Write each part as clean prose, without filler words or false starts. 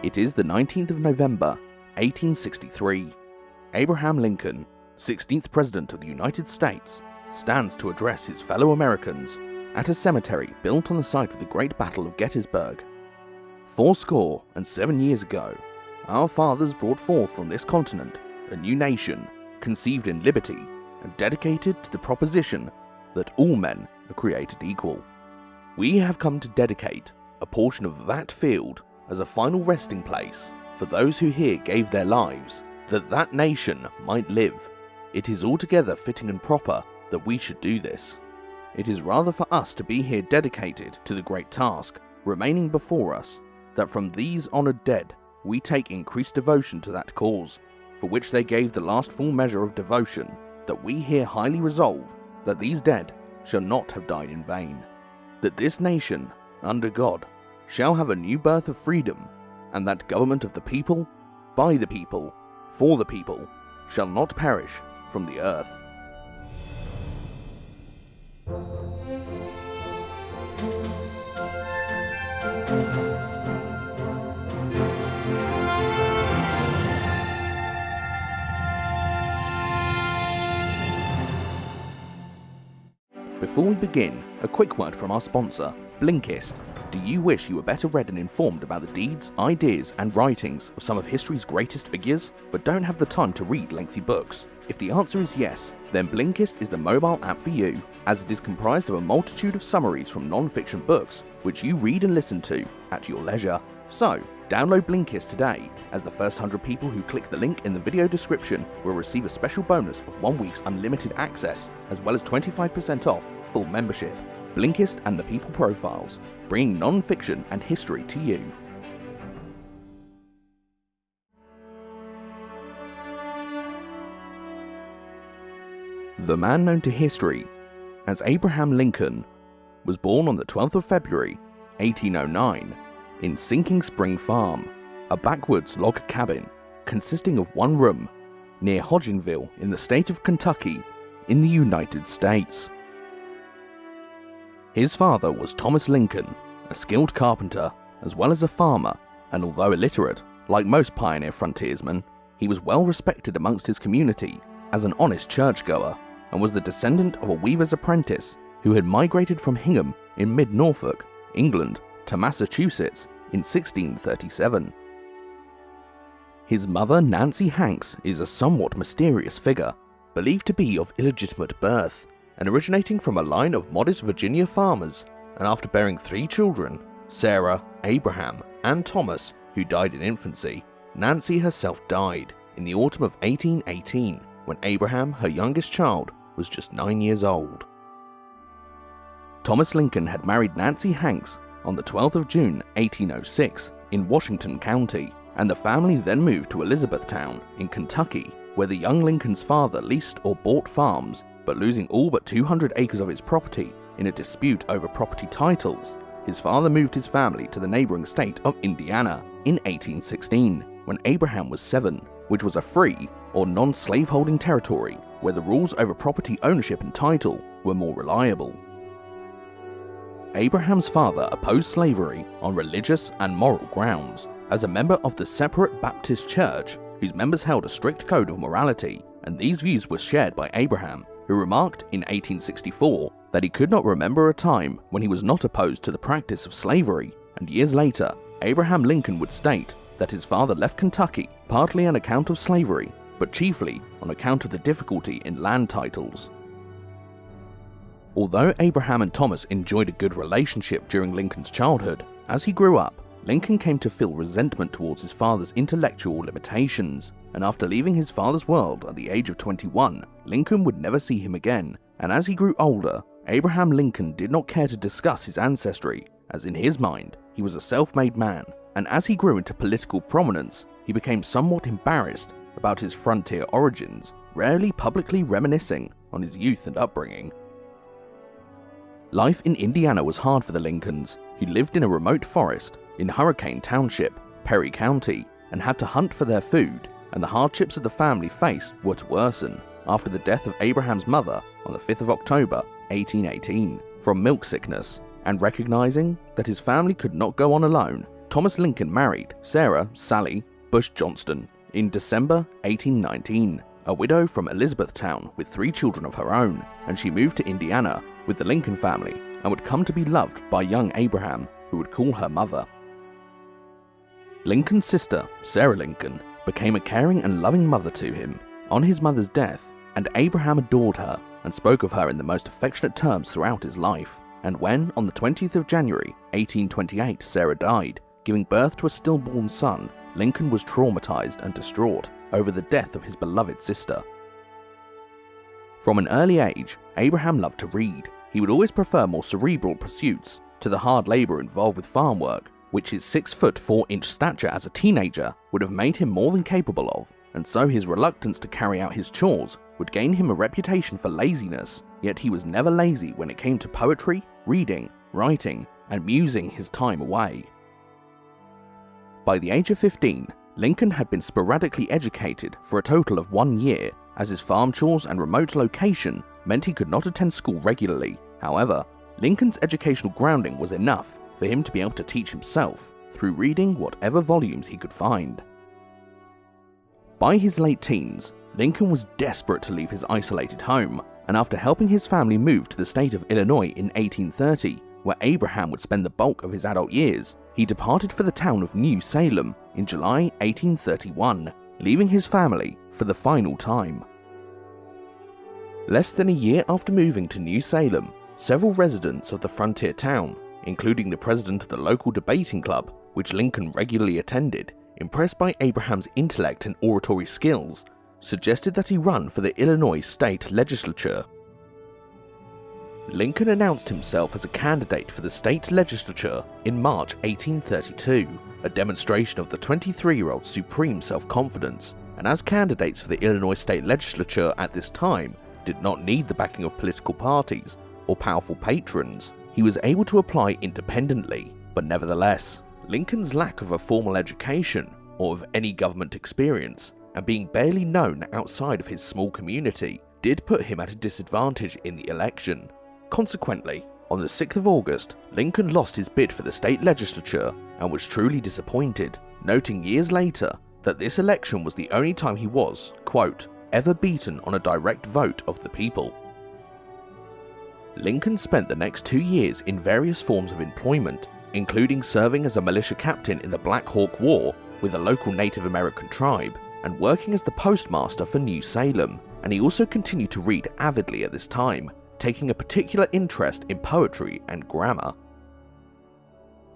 It is the 19th of November, 1863. Abraham Lincoln, 16th President of the United States, stands to address his fellow Americans at a cemetery built on the site of the Great Battle of Gettysburg. 77 years ago, our fathers brought forth on this continent a new nation, conceived in liberty and dedicated to the proposition that all men are created equal. We have come to dedicate a portion of that field as a final resting place for those who here gave their lives, that that nation might live. It is altogether fitting and proper that we should do this. It is rather for us to be here dedicated to the great task remaining before us, that from these honoured dead we take increased devotion to that cause, for which they gave the last full measure of devotion, that we here highly resolve that these dead shall not have died in vain, that this nation, under God, shall have a new birth of freedom, and that government of the people, by the people, for the people, shall not perish from the earth. Before we begin, a quick word from our sponsor, Blinkist. Do you wish you were better read and informed about the deeds, ideas, and writings of some of history's greatest figures, but don't have the time to read lengthy books? If the answer is yes, then Blinkist is the mobile app for you, as it is comprised of a multitude of summaries from non-fiction books, which you read and listen to at your leisure. So, download Blinkist today, as the first 100 people who click the link in the video description will receive a special bonus of 1 week's unlimited access, as well as 25% off full membership. Blinkist and the People Profiles, bringing non-fiction and history to you. The man known to history as Abraham Lincoln was born on the 12th of February, 1809, in Sinking Spring Farm, a backwoods log cabin consisting of one room, near Hodgenville in the state of Kentucky, in the United States. His father was Thomas Lincoln, a skilled carpenter, as well as a farmer, and although illiterate, like most pioneer frontiersmen, he was well respected amongst his community as an honest churchgoer, and was the descendant of a weaver's apprentice who had migrated from Hingham in mid-Norfolk, England, to Massachusetts in 1637. His mother, Nancy Hanks, is a somewhat mysterious figure, believed to be of illegitimate birth, and originating from a line of modest Virginia farmers, and after bearing 3 children, Sarah, Abraham, and Thomas, who died in infancy, Nancy herself died in the autumn of 1818, when Abraham, her youngest child, was just 9 years old. Thomas Lincoln had married Nancy Hanks on the 12th of June, 1806, in Washington County, and the family then moved to Elizabethtown in Kentucky, where the young Lincoln's father leased or bought farms, but losing all but 200 acres of his property in a dispute over property titles, his father moved his family to the neighboring state of Indiana in 1816, when Abraham was 7, which was a free or non-slaveholding territory where the rules over property ownership and title were more reliable. Abraham's father opposed slavery on religious and moral grounds. As a member of the Separate Baptist Church, whose members held a strict code of morality, and these views were shared by Abraham, who remarked in 1864 that he could not remember a time when he was not opposed to the practice of slavery, and years later, Abraham Lincoln would state that his father left Kentucky partly on account of slavery, but chiefly on account of the difficulty in land titles. Although Abraham and Thomas enjoyed a good relationship during Lincoln's childhood, as he grew up, Lincoln came to feel resentment towards his father's intellectual limitations, and after leaving his father's world at the age of 21, Lincoln would never see him again, and as he grew older, Abraham Lincoln did not care to discuss his ancestry, as in his mind, he was a self-made man, and as he grew into political prominence, he became somewhat embarrassed about his frontier origins, rarely publicly reminiscing on his youth and upbringing. Life in Indiana was hard for the Lincolns, who lived in a remote forest in Hurricane Township, Perry County, and had to hunt for their food, and the hardships of the family faced were to worsen after the death of Abraham's mother on the 5th of October, 1818, from milk sickness, and recognizing that his family could not go on alone, Thomas Lincoln married Sarah Sally Bush Johnston in December 1819, a widow from Elizabethtown with 3 children of her own, and she moved to Indiana with the Lincoln family and would come to be loved by young Abraham, who would call her mother. Lincoln's sister, Sarah Lincoln, became a caring and loving mother to him on his mother's death, and Abraham adored her and spoke of her in the most affectionate terms throughout his life. And when, on the 20th of January 1828, Sarah died, giving birth to a stillborn son, Lincoln was traumatized and distraught over the death of his beloved sister. From an early age, Abraham loved to read. He would always prefer more cerebral pursuits to the hard labor involved with farm work, which his 6'4" stature as a teenager would have made him more than capable of, and so his reluctance to carry out his chores would gain him a reputation for laziness, yet he was never lazy when it came to poetry, reading, writing, and musing his time away. By the age of 15, Lincoln had been sporadically educated for a total of 1 year, as his farm chores and remote location meant he could not attend school regularly. However, Lincoln's educational grounding was enough for him to be able to teach himself through reading whatever volumes he could find. By his late teens, Lincoln was desperate to leave his isolated home, and after helping his family move to the state of Illinois in 1830, where Abraham would spend the bulk of his adult years, he departed for the town of New Salem in July 1831, leaving his family for the final time. Less than a year after moving to New Salem, several residents of the frontier town, including the president of the local debating club, which Lincoln regularly attended, impressed by Abraham's intellect and oratory skills, suggested that he run for the Illinois state legislature. Lincoln announced himself as a candidate for the state legislature in March 1832, a demonstration of the 23-year-old's supreme self-confidence, and as candidates for the Illinois state legislature at this time did not need the backing of political parties or powerful patrons, he was able to apply independently. But nevertheless, Lincoln's lack of a formal education or of any government experience, and being barely known outside of his small community, did put him at a disadvantage in the election. Consequently, on the 6th of August, Lincoln lost his bid for the state legislature and was truly disappointed, noting years later that this election was the only time he was, quote, ever beaten on a direct vote of the people. Lincoln spent the next 2 years in various forms of employment, including serving as a militia captain in the Black Hawk War with a local Native American tribe, and working as the postmaster for New Salem, and he also continued to read avidly at this time, taking a particular interest in poetry and grammar.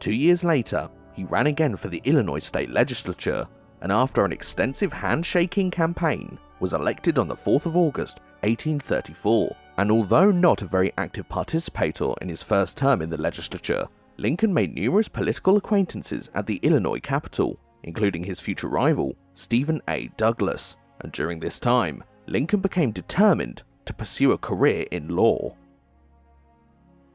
2 years later, he ran again for the Illinois state legislature, and after an extensive handshaking campaign, was elected on the 4th of August, 1834, and although not a very active participator in his first term in the legislature, Lincoln made numerous political acquaintances at the Illinois capital, including his future rival, Stephen A. Douglas, and during this time, Lincoln became determined to pursue a career in law.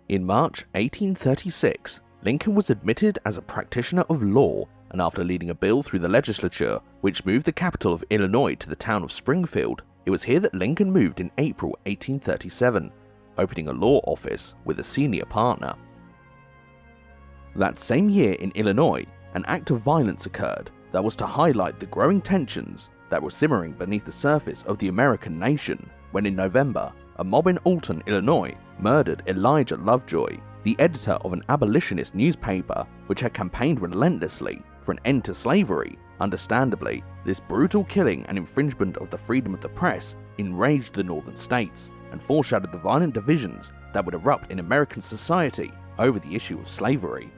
In March 1836, Lincoln was admitted as a practitioner of law, and after leading a bill through the legislature which moved the capital of Illinois to the town of Springfield, it was here that Lincoln moved in April 1837, opening a law office with a senior partner. That same year in Illinois, an act of violence occurred that was to highlight the growing tensions that were simmering beneath the surface of the American nation, when in November, a mob in Alton, Illinois, murdered Elijah Lovejoy, the editor of an abolitionist newspaper which had campaigned relentlessly for an end to slavery. Understandably, this brutal killing and infringement of the freedom of the press enraged the northern states and foreshadowed the violent divisions that would erupt in American society over the issue of slavery.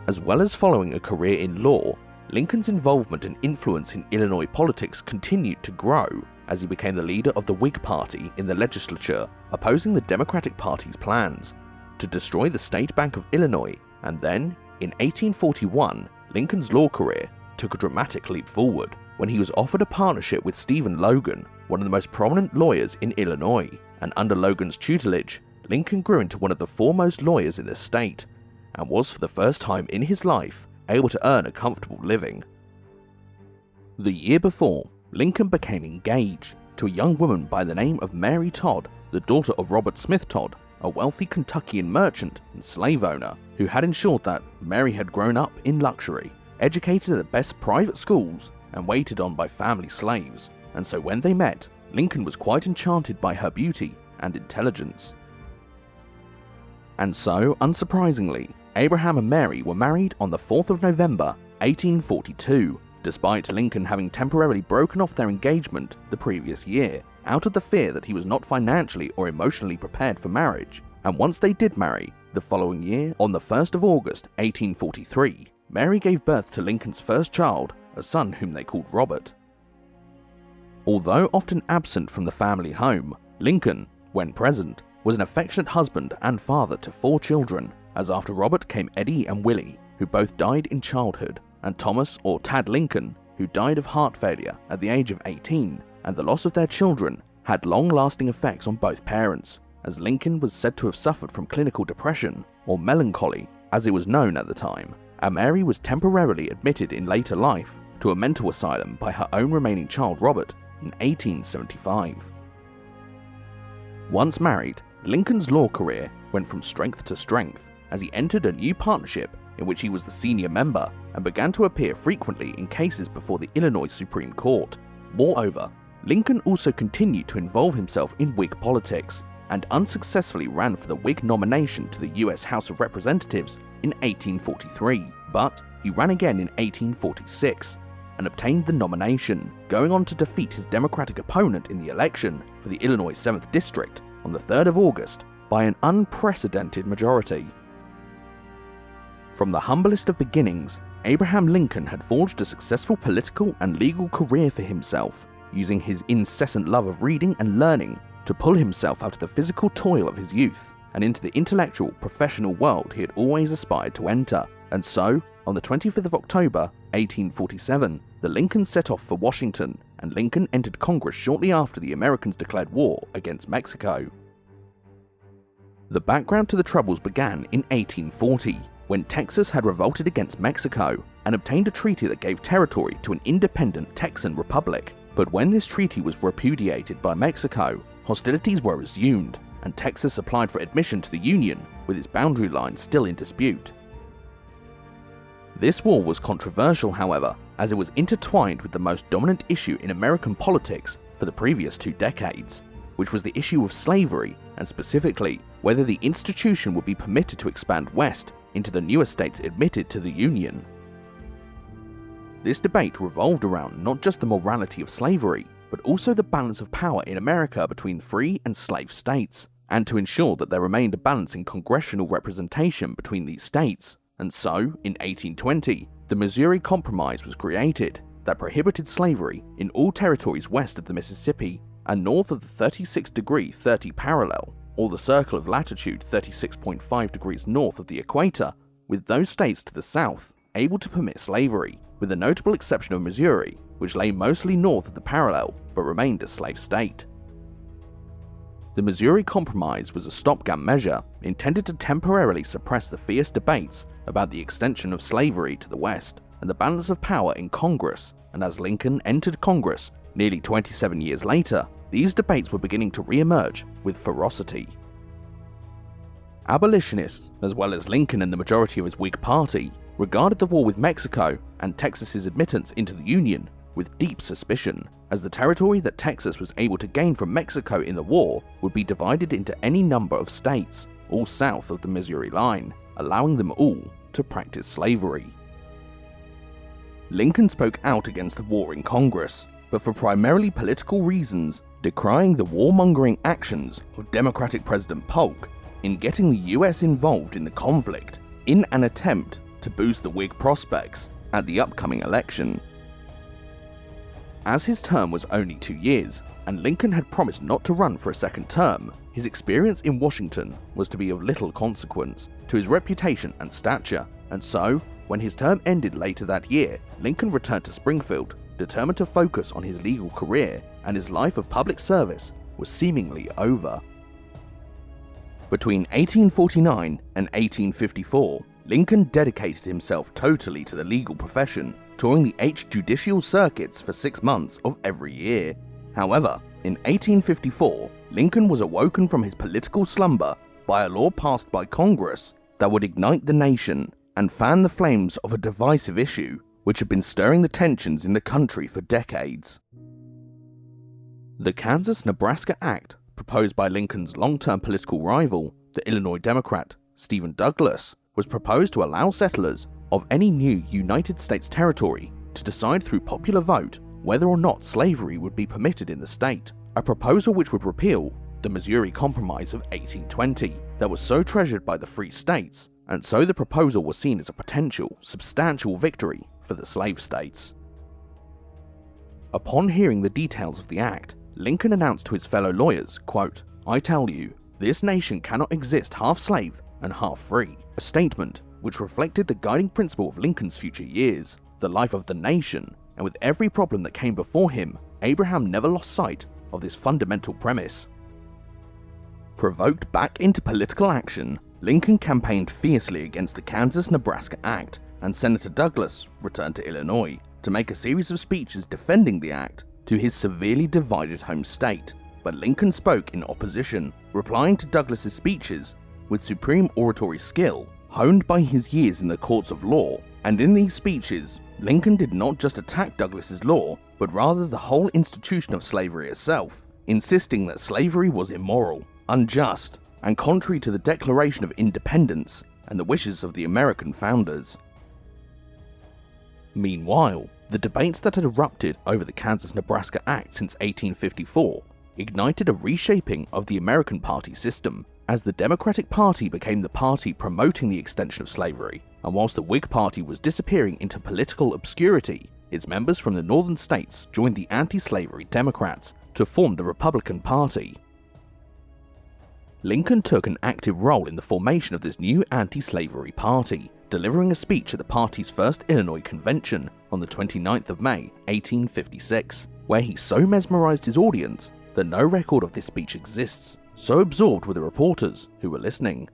As well as following a career in law, Lincoln's involvement and influence in Illinois politics continued to grow as he became the leader of the Whig Party in the legislature, opposing the Democratic Party's plans to destroy the State Bank of Illinois, and then, in 1841, Lincoln's law career took a dramatic leap forward when he was offered a partnership with Stephen Logan, one of the most prominent lawyers in Illinois, and under Logan's tutelage, Lincoln grew into one of the foremost lawyers in the state, and was for the first time in his life able to earn a comfortable living. The year before, Lincoln became engaged to a young woman by the name of Mary Todd, the daughter of Robert Smith Todd, a wealthy Kentuckian merchant and slave owner who had ensured that Mary had grown up in luxury, educated at the best private schools, and waited on by family slaves, and so when they met, Lincoln was quite enchanted by her beauty and intelligence. And so, unsurprisingly, Abraham and Mary were married on the 4th of November, 1842, despite Lincoln having temporarily broken off their engagement the previous year, out of the fear that he was not financially or emotionally prepared for marriage. And once they did marry, the following year, on the 1st of August, 1843, Mary gave birth to Lincoln's first child, a son whom they called Robert. Although often absent from the family home, Lincoln, when present, was an affectionate husband and father to 4 children, as after Robert came Eddie and Willie, who both died in childhood, and Thomas or Tad Lincoln, who died of heart failure at the age of 18, and the loss of their children had long-lasting effects on both parents, as Lincoln was said to have suffered from clinical depression, or melancholy, as it was known at the time, and Mary was temporarily admitted in later life to a mental asylum by her own remaining child Robert in 1875. Once married, Lincoln's law career went from strength to strength as he entered a new partnership in which he was the senior member and began to appear frequently in cases before the Illinois Supreme Court. Moreover, Lincoln also continued to involve himself in Whig politics and unsuccessfully ran for the Whig nomination to the US House of Representatives in 1843, but he ran again in 1846 and obtained the nomination, going on to defeat his Democratic opponent in the election for the Illinois 7th District on the 3rd of August by an unprecedented majority. From the humblest of beginnings, Abraham Lincoln had forged a successful political and legal career for himself, using his incessant love of reading and learning to pull himself out of the physical toil of his youth and into the intellectual, professional world he had always aspired to enter. And so, on the 25th of October, 1847, the Lincolns set off for Washington, and Lincoln entered Congress shortly after the Americans declared war against Mexico. The background to the troubles began in 1840, when Texas had revolted against Mexico and obtained a treaty that gave territory to an independent Texan republic. But when this treaty was repudiated by Mexico, hostilities were resumed, and Texas applied for admission to the Union, with its boundary line still in dispute. This war was controversial, however, as it was intertwined with the most dominant issue in American politics for the previous 2 decades, which was the issue of slavery, and specifically whether the institution would be permitted to expand west into the newer states admitted to the Union. This debate revolved around not just the morality of slavery, but also the balance of power in America between free and slave states, and to ensure that there remained a balance in congressional representation between these states. And so, in 1820, the Missouri Compromise was created that prohibited slavery in all territories west of the Mississippi and north of the 36° 30' parallel, or the circle of latitude 36.5 degrees north of the equator, with those states to the south able to permit slavery, with the notable exception of Missouri, which lay mostly north of the parallel but remained a slave state. The Missouri Compromise was a stopgap measure intended to temporarily suppress the fierce debates about the extension of slavery to the West and the balance of power in Congress, and as Lincoln entered Congress nearly 27 years later, these debates were beginning to re-emerge with ferocity. Abolitionists, as well as Lincoln and the majority of his Whig party, regarded the war with Mexico and Texas's admittance into the Union with deep suspicion, as the territory that Texas was able to gain from Mexico in the war would be divided into any number of states, all south of the Missouri line, allowing them all to practice slavery. Lincoln spoke out against the war in Congress, but for primarily political reasons, decrying the warmongering actions of Democratic President Polk in getting the US involved in the conflict in an attempt to boost the Whig prospects at the upcoming election. As his term was only 2 years, and Lincoln had promised not to run for a second term, his experience in Washington was to be of little consequence to his reputation and stature, and so, when his term ended later that year, Lincoln returned to Springfield, determined to focus on his legal career, and his life of public service was seemingly over. Between 1849 and 1854, Lincoln dedicated himself totally to the legal profession, touring the judicial circuits for 6 months of every year. However, in 1854, Lincoln was awoken from his political slumber by a law passed by Congress that would ignite the nation and fan the flames of a divisive issue which had been stirring the tensions in the country for decades. The Kansas-Nebraska Act, proposed by Lincoln's long-term political rival, the Illinois Democrat Stephen Douglas, was proposed to allow settlers of any new United States territory to decide through popular vote whether or not slavery would be permitted in the state, a proposal which would repeal the Missouri Compromise of 1820 that was so treasured by the free states, and so the proposal was seen as a potential, substantial victory for the slave states. Upon hearing the details of the act, Lincoln announced to his fellow lawyers, quote, "I tell you, this nation cannot exist half slave and half free," a statement which reflected the guiding principle of Lincoln's future years, the life of the nation, and with every problem that came before him, Abraham never lost sight of this fundamental premise. Provoked back into political action, Lincoln campaigned fiercely against the Kansas-Nebraska Act, and Senator Douglas returned to Illinois to make a series of speeches defending the act to his severely divided home state, but Lincoln spoke in opposition, replying to Douglas's speeches with supreme oratory skill, honed by his years in the courts of law, and in these speeches, Lincoln did not just attack Douglas's law, but rather the whole institution of slavery itself, insisting that slavery was immoral, unjust, and contrary to the Declaration of Independence and the wishes of the American founders. Meanwhile, the debates that had erupted over the Kansas-Nebraska Act since 1854 ignited a reshaping of the American party system, as the Democratic Party became the party promoting the extension of slavery, and whilst the Whig Party was disappearing into political obscurity, its members from the northern states joined the anti-slavery Democrats to form the Republican Party. Lincoln took an active role in the formation of this new anti-slavery party, delivering a speech at the party's first Illinois convention on the 29th of May, 1856, where he so mesmerized his audience that no record of this speech exists, so absorbed were the reporters who were listening.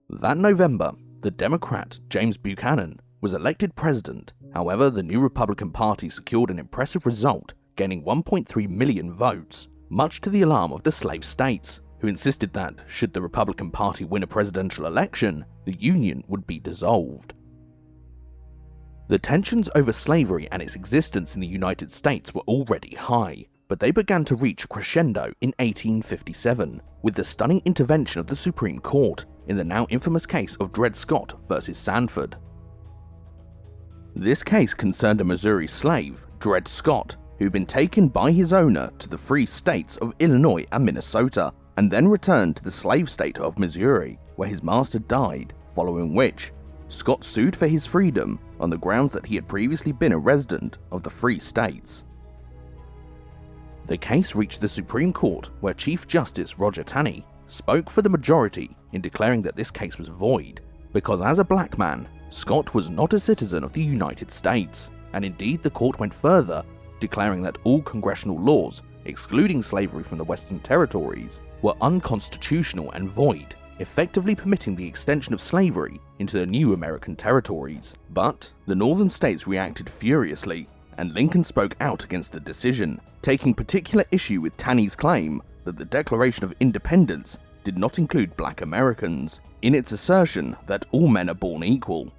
That November, the Democrat James Buchanan was elected president. However, the new Republican Party secured an impressive result, gaining 1.3 million votes, much to the alarm of the slave states, who insisted that, should the Republican Party win a presidential election, the Union would be dissolved. The tensions over slavery and its existence in the United States were already high, but they began to reach a crescendo in 1857, with the stunning intervention of the Supreme Court in the now infamous case of Dred Scott versus Sanford. This case concerned a Missouri slave, Dred Scott, who had been taken by his owner to the free states of Illinois and Minnesota, and then returned to the slave state of Missouri, where his master died, following which, Scott sued for his freedom on the grounds that he had previously been a resident of the free states. The case reached the Supreme Court, where Chief Justice Roger Taney spoke for the majority in declaring that this case was void, because as a black man, Scott was not a citizen of the United States, and indeed the court went further, declaring that all congressional laws, excluding slavery from the Western territories, were unconstitutional and void, effectively permitting the extension of slavery into the new American territories. But the northern states reacted furiously, and Lincoln spoke out against the decision, taking particular issue with Taney's claim that the Declaration of Independence did not include black Americans, in its assertion that all men are born equal.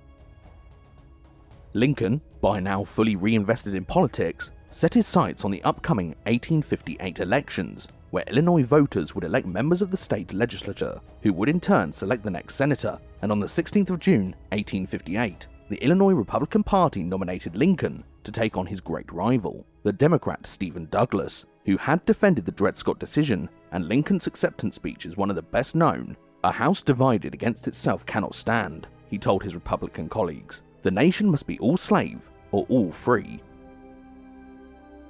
Lincoln, by now fully reinvested in politics, set his sights on the upcoming 1858 elections, where Illinois voters would elect members of the state legislature, who would in turn select the next senator, and on the 16th of June, 1858, the Illinois Republican Party nominated Lincoln to take on his great rival, the Democrat Stephen Douglas, who had defended the Dred Scott decision, and Lincoln's acceptance speech is one of the best known. "A house divided against itself cannot stand," he told his Republican colleagues. "The nation must be all slave or all free."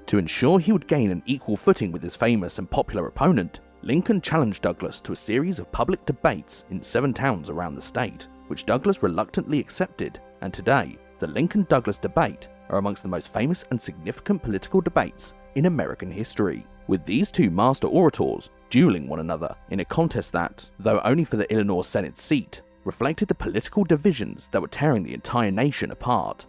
To ensure he would gain an equal footing with his famous and popular opponent, Lincoln challenged Douglas to a series of public debates in 7 towns around the state, which Douglas reluctantly accepted, and today, the Lincoln-Douglas debate are amongst the most famous and significant political debates in American history, with these two master orators dueling one another in a contest that, though only for the Illinois Senate seat, reflected the political divisions that were tearing the entire nation apart.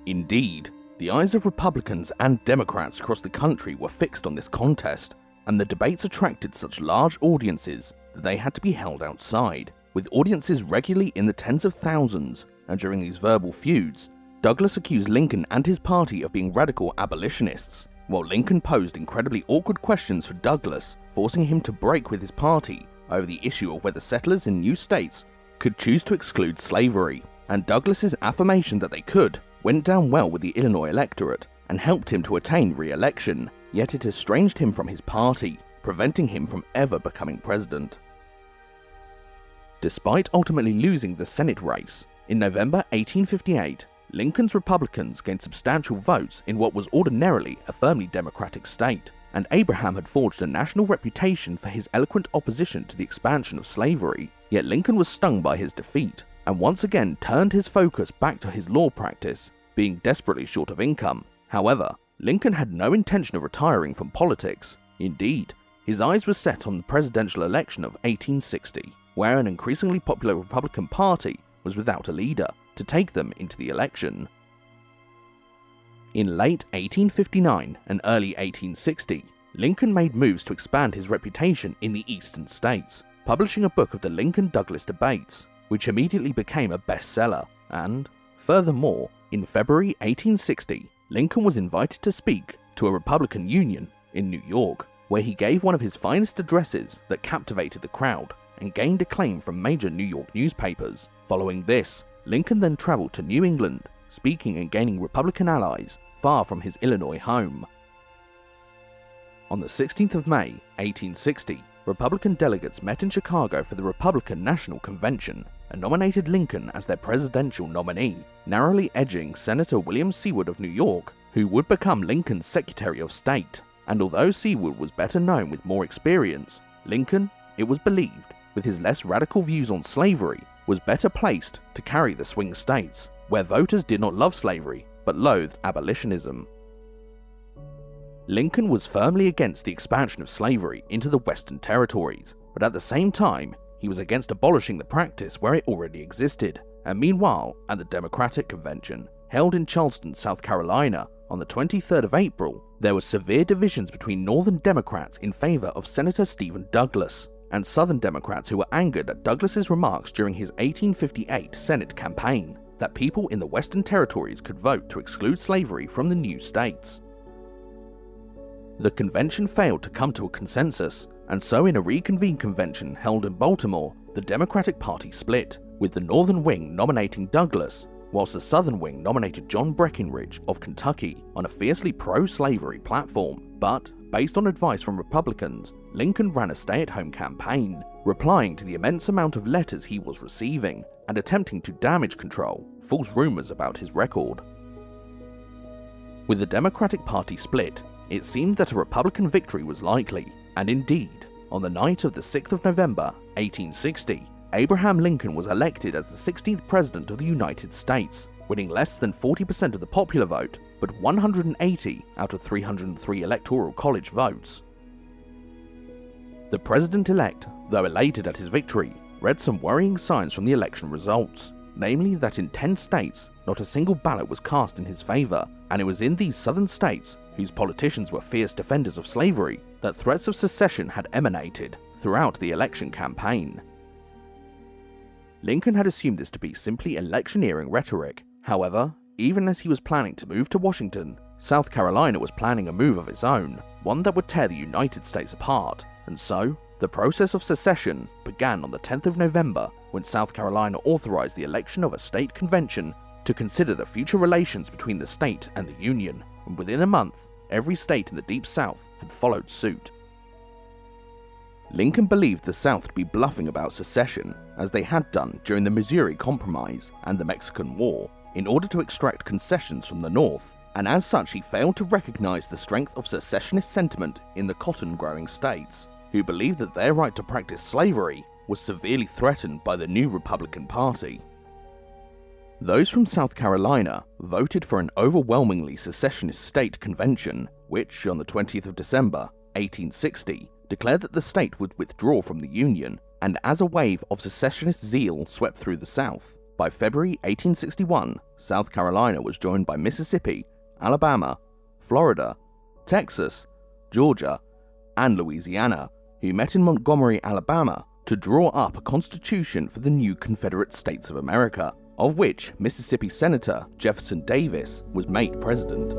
Indeed, the eyes of Republicans and Democrats across the country were fixed on this contest, and the debates attracted such large audiences that they had to be held outside, with audiences regularly in the tens of thousands, and during these verbal feuds, Douglas accused Lincoln and his party of being radical abolitionists, while Lincoln posed incredibly awkward questions for Douglas, forcing him to break with his party over the issue of whether settlers in new states could choose to exclude slavery, and Douglas's affirmation that they could went down well with the Illinois electorate and helped him to attain re-election, yet it estranged him from his party, preventing him from ever becoming president. Despite ultimately losing the Senate race, in November 1858, Lincoln's Republicans gained substantial votes in what was ordinarily a firmly Democratic state, and Abraham had forged a national reputation for his eloquent opposition to the expansion of slavery, yet Lincoln was stung by his defeat, and once again turned his focus back to his law practice, being desperately short of income. However, Lincoln had no intention of retiring from politics. Indeed, his eyes were set on the presidential election of 1860, where an increasingly popular Republican Party was without a leader to take them into the election. In late 1859 and early 1860, Lincoln made moves to expand his reputation in the eastern states, publishing a book of the Lincoln-Douglas debates, which immediately became a bestseller, and, furthermore, in February 1860, Lincoln was invited to speak to a Republican Union in New York, where he gave one of his finest addresses that captivated the crowd and gained acclaim from major New York newspapers. Following this, Lincoln then traveled to New England, speaking and gaining Republican allies far from his Illinois home. On the 16th of May, 1860, Republican delegates met in Chicago for the Republican National Convention and nominated Lincoln as their presidential nominee, narrowly edging Senator William Seward of New York, who would become Lincoln's Secretary of State. And although Seward was better known with more experience, Lincoln, it was believed, with his less radical views on slavery, was better placed to carry the swing states, where voters did not love slavery but loathed abolitionism. Lincoln was firmly against the expansion of slavery into the Western territories, but at the same time, he was against abolishing the practice where it already existed. And meanwhile, at the Democratic Convention, held in Charleston, South Carolina, on the 23rd of April, there were severe divisions between Northern Democrats in favor of Senator Stephen Douglas, and Southern Democrats who were angered at Douglas's remarks during his 1858 Senate campaign that people in the Western territories could vote to exclude slavery from the new states. The convention failed to come to a consensus, and so in a reconvened convention held in Baltimore, the Democratic Party split, with the Northern wing nominating Douglas, whilst the Southern wing nominated John Breckinridge of Kentucky on a fiercely pro-slavery platform. But, based on advice from Republicans, Lincoln ran a stay-at-home campaign, replying to the immense amount of letters he was receiving, and attempting to damage control false rumors about his record. With the Democratic Party split, it seemed that a Republican victory was likely, and indeed, on the night of the 6th of November, 1860, Abraham Lincoln was elected as the 16th President of the United States, winning less than 40% of the popular vote, but 180 out of 303 Electoral College votes. The President-elect, though elated at his victory, read some worrying signs from the election results, namely that in 10 states, not a single ballot was cast in his favor, and it was in these southern states, whose politicians were fierce defenders of slavery, that threats of secession had emanated throughout the election campaign. Lincoln had assumed this to be simply electioneering rhetoric. However, even as he was planning to move to Washington, South Carolina was planning a move of its own, one that would tear the United States apart, and so, the process of secession began on the 10th of November when South Carolina authorized the election of a state convention to consider the future relations between the state and the Union, and within a month, every state in the Deep South had followed suit. Lincoln believed the South to be bluffing about secession, as they had done during the Missouri Compromise and the Mexican War, in order to extract concessions from the North, and as such he failed to recognize the strength of secessionist sentiment in the cotton-growing states, who believed that their right to practice slavery was severely threatened by the new Republican Party. Those from South Carolina voted for an overwhelmingly secessionist state convention, which, on the 20th of December, 1860, declared that the state would withdraw from the Union, and as a wave of secessionist zeal swept through the South, by February 1861, South Carolina was joined by Mississippi, Alabama, Florida, Texas, Georgia, and Louisiana, who met in Montgomery, Alabama, to draw up a constitution for the new Confederate States of America, of which Mississippi Senator Jefferson Davis was made president.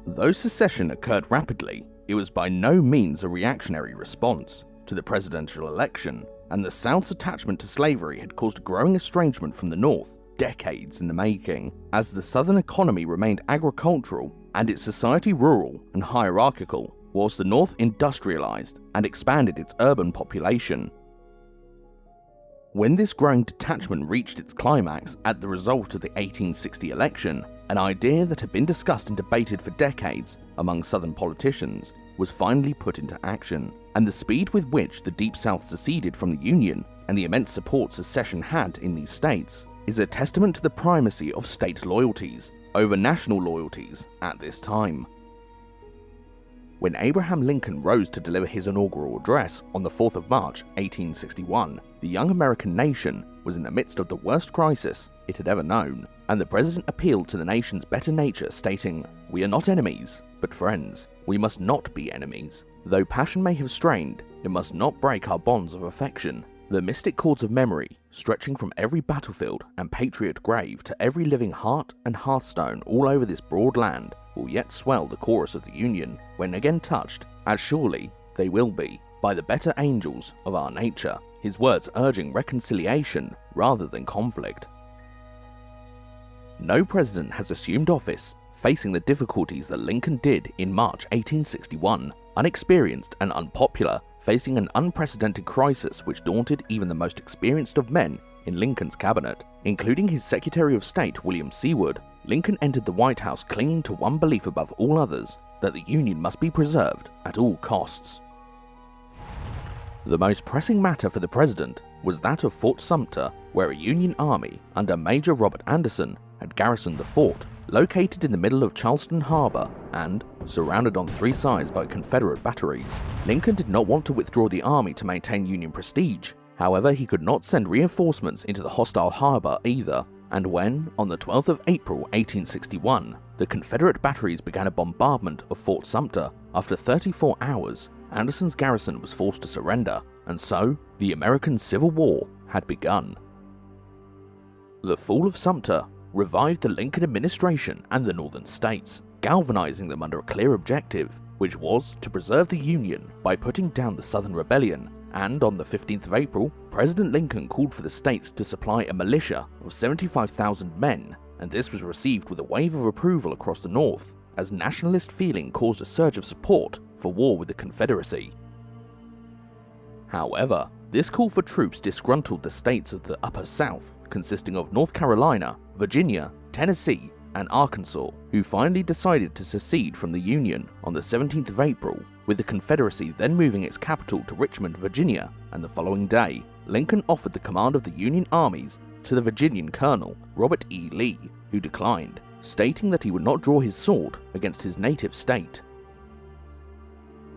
Though secession occurred rapidly, it was by no means a reactionary response to the presidential election, and the South's attachment to slavery had caused a growing estrangement from the North, decades in the making, as the Southern economy remained agricultural and its society rural and hierarchical, whilst the North industrialized and expanded its urban population. When this growing detachment reached its climax at the result of the 1860 election, an idea that had been discussed and debated for decades among Southern politicians was finally put into action, and the speed with which the Deep South seceded from the Union and the immense support secession had in these states is a testament to the primacy of state loyalties over national loyalties at this time. When Abraham Lincoln rose to deliver his inaugural address on the 4th of March, 1861, the young American nation was in the midst of the worst crisis it had ever known, and the president appealed to the nation's better nature, stating, "We are not enemies, but friends. We must not be enemies. Though passion may have strained, it must not break our bonds of affection. The mystic cords of memory, stretching from every battlefield and patriot grave to every living heart and hearthstone all over this broad land, will yet swell the chorus of the Union when again touched, as surely they will be, by the better angels of our nature," his words urging reconciliation rather than conflict. No president has assumed office facing the difficulties that Lincoln did in March 1861, unexperienced and unpopular, facing an unprecedented crisis which daunted even the most experienced of men in Lincoln's cabinet, including his Secretary of State William Seward. Lincoln entered the White House clinging to one belief above all others, that the Union must be preserved at all costs. The most pressing matter for the president was that of Fort Sumter, where a Union army under Major Robert Anderson had garrisoned the fort, located in the middle of Charleston Harbor and surrounded on three sides by Confederate batteries. Lincoln did not want to withdraw the army to maintain Union prestige. However, he could not send reinforcements into the hostile harbor either, and when, on the 12th of April 1861, the Confederate batteries began a bombardment of Fort Sumter, after 34 hours, Anderson's garrison was forced to surrender, and so the American Civil War had begun. The fall of Sumter revived the Lincoln administration and the northern states, galvanizing them under a clear objective, which was to preserve the Union by putting down the Southern Rebellion. And on the 15th of April, President Lincoln called for the states to supply a militia of 75,000 men, and this was received with a wave of approval across the North, as nationalist feeling caused a surge of support for war with the Confederacy. However, this call for troops disgruntled the states of the Upper South, consisting of North Carolina, Virginia, Tennessee, and Arkansas, who finally decided to secede from the Union on the 17th of April, with the Confederacy then moving its capital to Richmond, Virginia, and the following day, Lincoln offered the command of the Union armies to the Virginian Colonel Robert E. Lee, who declined, stating that he would not draw his sword against his native state.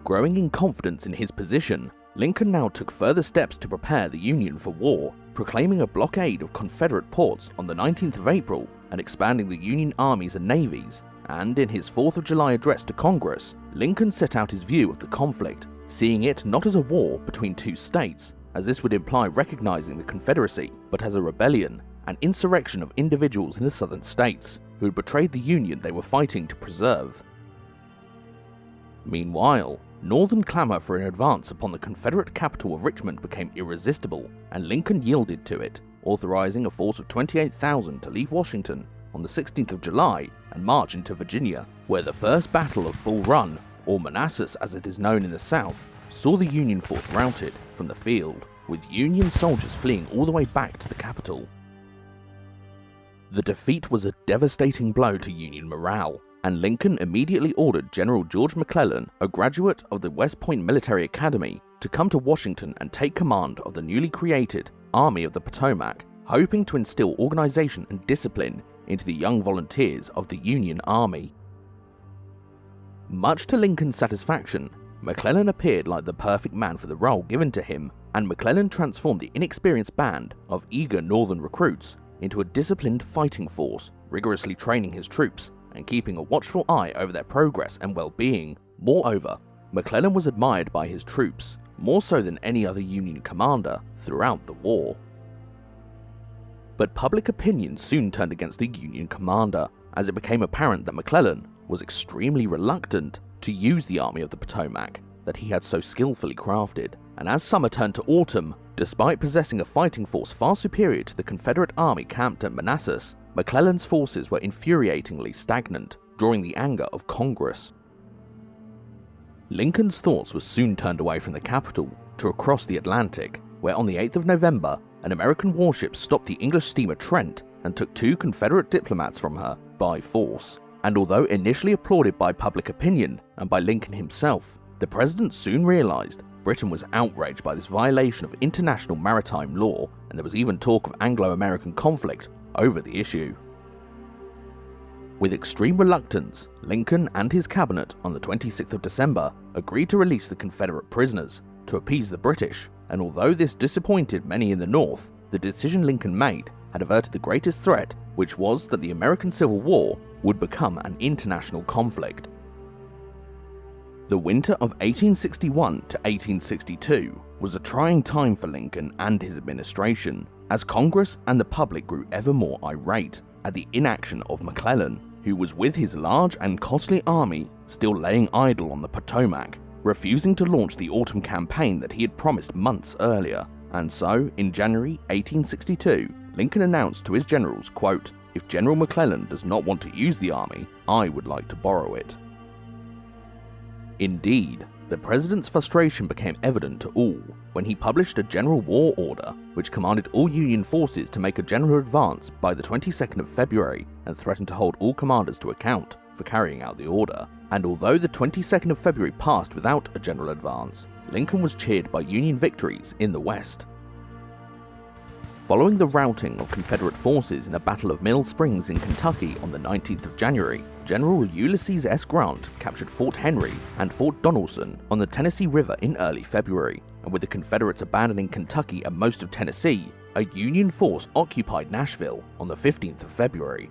Growing in confidence in his position, Lincoln now took further steps to prepare the Union for war, proclaiming a blockade of Confederate ports on the 19th of April and expanding the Union armies and navies, and in his 4th of July address to Congress, Lincoln set out his view of the conflict, seeing it not as a war between two states, as this would imply recognizing the Confederacy, but as a rebellion, an insurrection of individuals in the southern states, who had betrayed the Union they were fighting to preserve. Meanwhile, Northern clamor for an advance upon the Confederate capital of Richmond became irresistible, and Lincoln yielded to it, authorizing a force of 28,000 to leave Washington on the 16th of July and march into Virginia, where the First Battle of Bull Run, or Manassas as it is known in the South, saw the Union force routed from the field, with Union soldiers fleeing all the way back to the capital. The defeat was a devastating blow to Union morale, and Lincoln immediately ordered General George McClellan, a graduate of the West Point Military Academy, to come to Washington and take command of the newly created Army of the Potomac, hoping to instill organization and discipline into the young volunteers of the Union Army. Much to Lincoln's satisfaction, McClellan appeared like the perfect man for the role given to him, and McClellan transformed the inexperienced band of eager Northern recruits into a disciplined fighting force, rigorously training his troops and keeping a watchful eye over their progress and well-being. Moreover, McClellan was admired by his troops, more so than any other Union commander throughout the war. But public opinion soon turned against the Union commander, as it became apparent that McClellan was extremely reluctant to use the Army of the Potomac that he had so skillfully crafted, and as summer turned to autumn, despite possessing a fighting force far superior to the Confederate army camped at Manassas, McClellan's forces were infuriatingly stagnant, drawing the anger of Congress. Lincoln's thoughts were soon turned away from the capital to across the Atlantic, where on the 8th of November, an American warship stopped the English steamer Trent and took 2 Confederate diplomats from her by force. And although initially applauded by public opinion and by Lincoln himself, the president soon realized Britain was outraged by this violation of international maritime law, and there was even talk of Anglo-American conflict over the issue. With extreme reluctance, Lincoln and his cabinet on the 26th of December agreed to release the Confederate prisoners to appease the British, and although this disappointed many in the North, the decision Lincoln made had averted the greatest threat, which was that the American Civil War would become an international conflict. The winter of 1861 to 1862 was a trying time for Lincoln and his administration, as Congress and the public grew ever more irate at the inaction of McClellan, who was with his large and costly army still laying idle on the Potomac, refusing to launch the autumn campaign that he had promised months earlier. And so, in January 1862, Lincoln announced to his generals, quote, "If General McClellan does not want to use the army, I would like to borrow it." Indeed, the president's frustration became evident to all when he published a general war order which commanded all Union forces to make a general advance by the 22nd of February and threatened to hold all commanders to account for carrying out the order. And although the 22nd of February passed without a general advance, Lincoln was cheered by Union victories in the West. Following the routing of Confederate forces in the Battle of Mill Springs in Kentucky on the 19th of January, General Ulysses S. Grant captured Fort Henry and Fort Donelson on the Tennessee River in early February, and with the Confederates abandoning Kentucky and most of Tennessee, a Union force occupied Nashville on the 15th of February.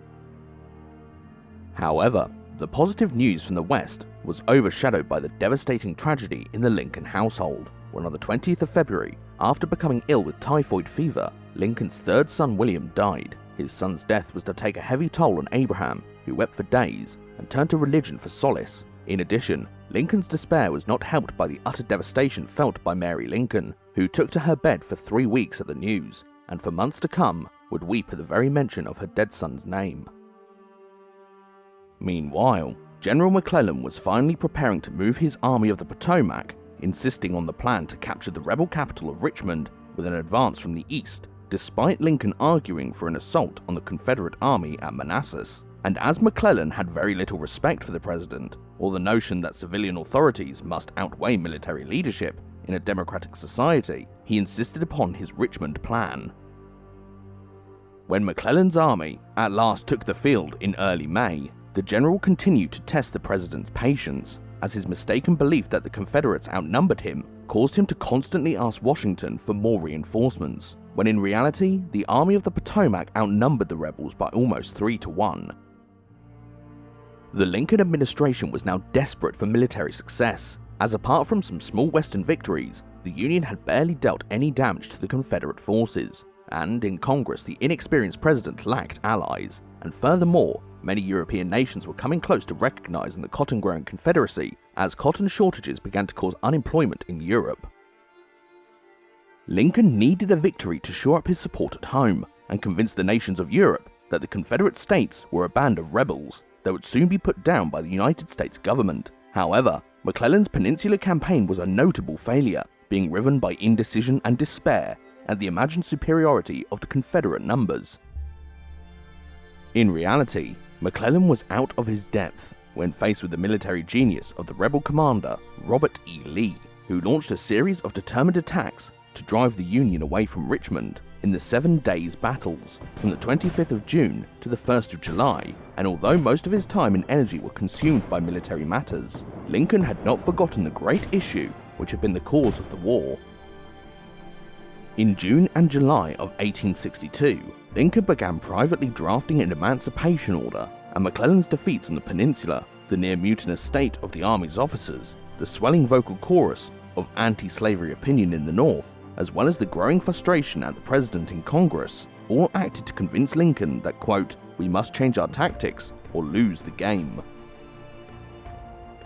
However, the positive news from the West was overshadowed by the devastating tragedy in the Lincoln household, when on the 20th of February, after becoming ill with typhoid fever, Lincoln's third son William died. His son's death was to take a heavy toll on Abraham, who wept for days and turned to religion for solace. In addition, Lincoln's despair was not helped by the utter devastation felt by Mary Lincoln, who took to her bed for 3 weeks at the news, and for months to come would weep at the very mention of her dead son's name. Meanwhile, General McClellan was finally preparing to move his Army of the Potomac, insisting on the plan to capture the rebel capital of Richmond with an advance from the east, despite Lincoln arguing for an assault on the Confederate army at Manassas. And as McClellan had very little respect for the president, or the notion that civilian authorities must outweigh military leadership in a democratic society, he insisted upon his Richmond plan. When McClellan's army at last took the field in early May, the general continued to test the president's patience, as his mistaken belief that the Confederates outnumbered him caused him to constantly ask Washington for more reinforcements, when in reality, the Army of the Potomac outnumbered the rebels by almost 3-1. The Lincoln administration was now desperate for military success, as apart from some small Western victories, the Union had barely dealt any damage to the Confederate forces, and in Congress the inexperienced president lacked allies, and furthermore, many European nations were coming close to recognizing the cotton-growing Confederacy, as cotton shortages began to cause unemployment in Europe. Lincoln needed a victory to shore up his support at home, and convince the nations of Europe that the Confederate States were a band of rebels that would soon be put down by the United States government. However, McClellan's Peninsular Campaign was a notable failure, being riven by indecision and despair at the imagined superiority of the Confederate numbers. In reality, McClellan was out of his depth when faced with the military genius of the rebel commander Robert E. Lee, who launched a series of determined attacks to drive the Union away from Richmond in the 7 days battles from the 25th of June to the 1st of July, and although most of his time and energy were consumed by military matters, Lincoln had not forgotten the great issue which had been the cause of the war. In June and July of 1862, Lincoln began privately drafting an emancipation order, and McClellan's defeats on the peninsula, the near mutinous state of the army's officers, the swelling vocal chorus of anti-slavery opinion in the North, as well as the growing frustration at the president in Congress, all acted to convince Lincoln that, quote, "we must change our tactics or lose the game."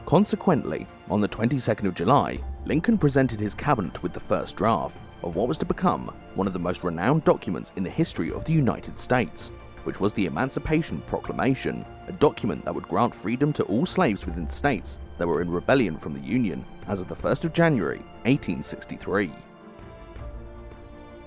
Consequently, on the 22nd of July, Lincoln presented his cabinet with the first draft of what was to become one of the most renowned documents in the history of the United States, which was the Emancipation Proclamation, a document that would grant freedom to all slaves within states that were in rebellion from the Union as of the 1st of January, 1863.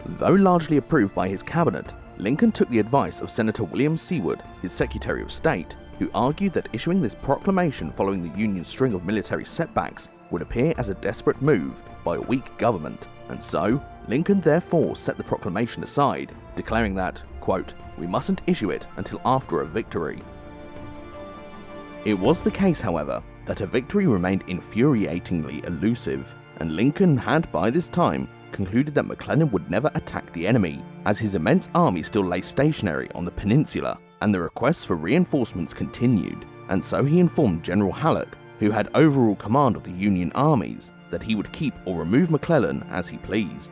Though largely approved by his cabinet, Lincoln took the advice of Senator William Seward, his Secretary of State, who argued that issuing this proclamation following the Union's string of military setbacks would appear as a desperate move by a weak government, and so Lincoln therefore set the proclamation aside, declaring that, quote, "we mustn't issue it until after a victory." It was the case, however, that a victory remained infuriatingly elusive, and Lincoln had by this time concluded that McClellan would never attack the enemy, as his immense army still lay stationary on the peninsula, and the requests for reinforcements continued, and so he informed General Halleck, who had overall command of the Union armies, that he would keep or remove McClellan as he pleased.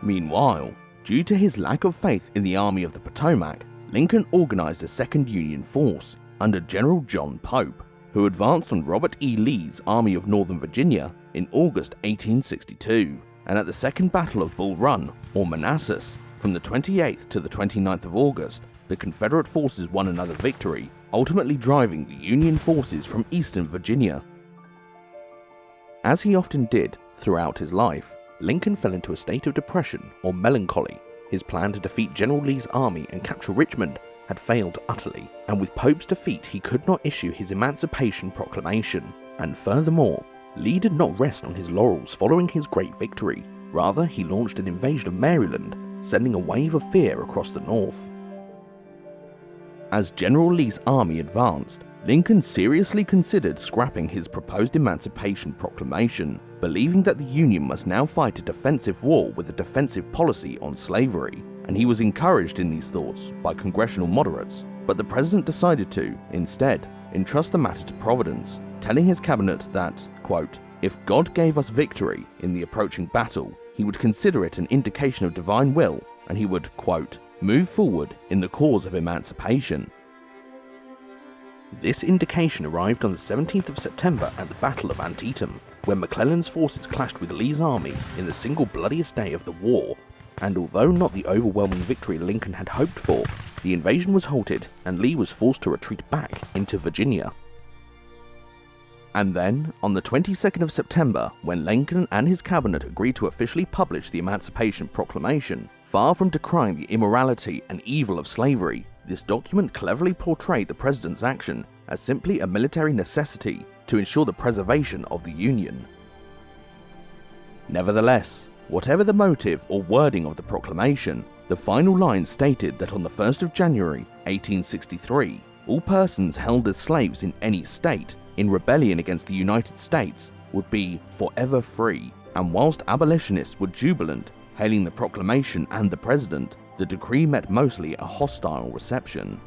Meanwhile, due to his lack of faith in the Army of the Potomac, Lincoln organized a second Union force under General John Pope, who advanced on Robert E. Lee's Army of Northern Virginia in August 1862, and at the Second Battle of Bull Run, or Manassas, from the 28th to the 29th of August, the Confederate forces won another victory, ultimately driving the Union forces from eastern Virginia. As he often did throughout his life, Lincoln fell into a state of depression or melancholy. His plan to defeat General Lee's army and capture Richmond had failed utterly, and with Pope's defeat he could not issue his Emancipation Proclamation, and furthermore, Lee did not rest on his laurels following his great victory. Rather, he launched an invasion of Maryland, sending a wave of fear across the North. As General Lee's army advanced, Lincoln seriously considered scrapping his proposed Emancipation Proclamation, believing that the Union must now fight a defensive war with a defensive policy on slavery, and he was encouraged in these thoughts by congressional moderates, but the president decided to, instead, entrust the matter to Providence, telling his cabinet that, quote, "if God gave us victory in the approaching battle, he would consider it an indication of divine will, and he would, quote, move forward in the cause of emancipation." This indication arrived on the 17th of September at the Battle of Antietam, where McClellan's forces clashed with Lee's army in the single bloodiest day of the war, and although not the overwhelming victory Lincoln had hoped for, the invasion was halted and Lee was forced to retreat back into Virginia. And then, on the 22nd of September, when Lincoln and his cabinet agreed to officially publish the Emancipation Proclamation, far from decrying the immorality and evil of slavery, this document cleverly portrayed the president's action as simply a military necessity to ensure the preservation of the Union. Nevertheless, whatever the motive or wording of the proclamation, the final line stated that on the 1st of January, 1863, all persons held as slaves in any state in rebellion against the United States would be forever free, and whilst abolitionists were jubilant, hailing the proclamation and the president, the decree met mostly a hostile reception.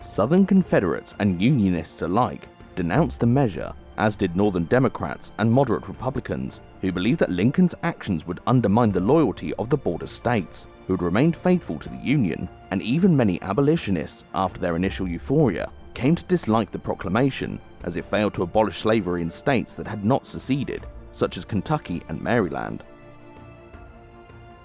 Southern Confederates and Unionists alike denounced the measure, as did Northern Democrats and moderate Republicans, who believed that Lincoln's actions would undermine the loyalty of the border states, who had remained faithful to the Union, and even many abolitionists, after their initial euphoria, came to dislike the proclamation as it failed to abolish slavery in states that had not seceded, such as Kentucky and Maryland.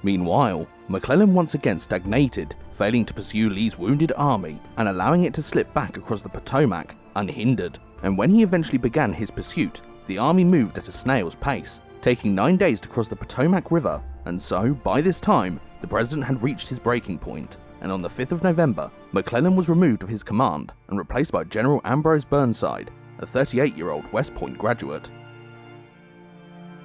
Meanwhile, McClellan once again stagnated, failing to pursue Lee's wounded army and allowing it to slip back across the Potomac unhindered, and when he eventually began his pursuit, the army moved at a snail's pace, taking 9 days to cross the Potomac River, and so, by this time, the president had reached his breaking point, and on the 5th of November, McClellan was removed of his command and replaced by General Ambrose Burnside, a 38-year-old West Point graduate.